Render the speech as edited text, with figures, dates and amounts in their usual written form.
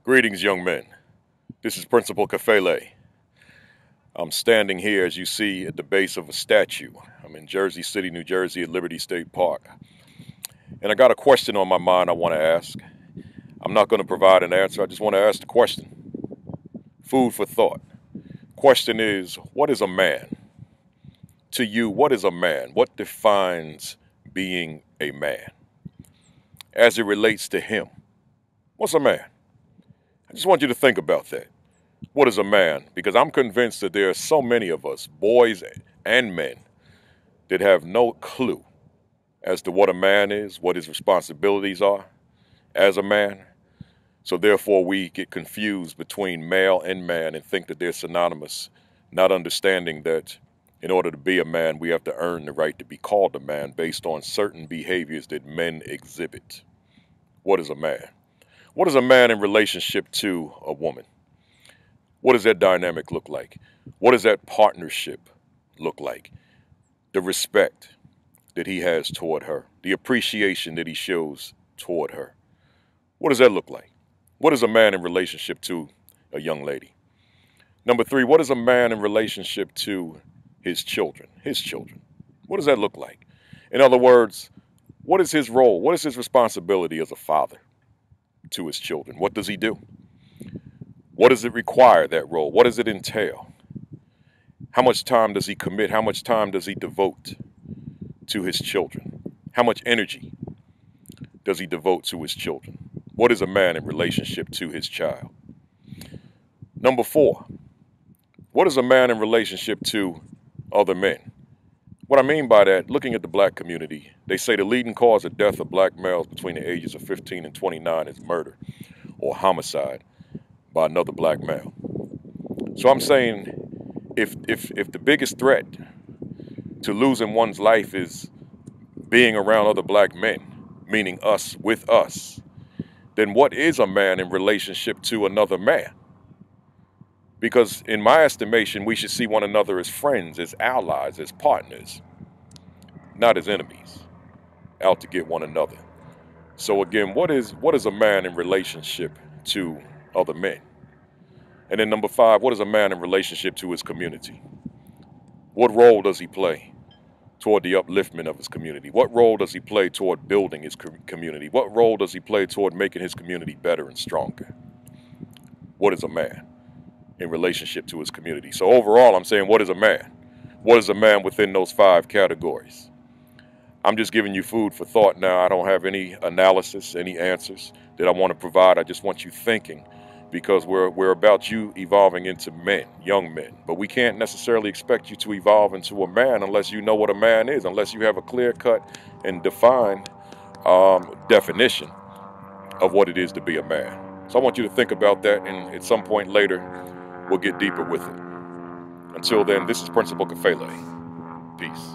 Greetings, young men. This is Principal Kafele. I'm standing here, as you see, at the base of a statue. I'm in Jersey City, New Jersey, at Liberty State Park. And I got a question on my mind I want to ask. I'm not going to provide an answer. I just want to ask the question. Food for thought. Question is, what is a man? To you, what is a man? What defines being a man? As it relates to him, what's a man? I just want you to think about that. What is a man? Because I'm convinced that there are so many of us, boys and men, that have no clue as to what a man is, what his responsibilities are as a man. So therefore we get confused between male and man and think that they're synonymous, not understanding that in order to be a man, we have to earn the right to be called a man based on certain behaviors that men exhibit. What is a man? What is a man in relationship to a woman? What does that dynamic look like? What does that partnership look like? The respect that he has toward her, the appreciation that he shows toward her. What does that look like? What is a man in relationship to a young lady? Number three, what is a man in relationship to his children? His children. What does that look like? In other words, what is his role? What is his responsibility as a father to his children? What does he do? What does it require, that role? What does it entail? How much time does he commit? How much time does he devote to his children? How much energy does he devote to his children? What is a man in relationship to his child? Number four, what is a man in relationship to other men? What I mean by that, looking at the black community, they say the leading cause of death of black males between the ages of 15 and 29 is murder or homicide by another black male. So I'm saying if the biggest threat to losing one's life is being around other black men, meaning us with us, then what is a man in relationship to another man? Because in my estimation, we should see one another as friends, as allies, as partners, not as enemies, out to get one another. So again, what is a man in relationship to other men? And then number five, what is a man in relationship to his community? What role does he play toward the upliftment of his community? What role does he play toward building his community? What role does he play toward making his community better and stronger? What is a man in relationship to his community? So overall, I'm saying, what is a man? What is a man within those five categories? I'm just giving you food for thought now. I don't have any analysis, any answers that I want to provide. I just want you thinking, because we're about you evolving into men, young men. But we can't necessarily expect you to evolve into a man unless you know what a man is, unless you have a clear-cut and defined definition of what it is to be a man. So I want you to think about that, and at some point later, we'll get deeper with it. Until then, this is Principal Kafele. Peace.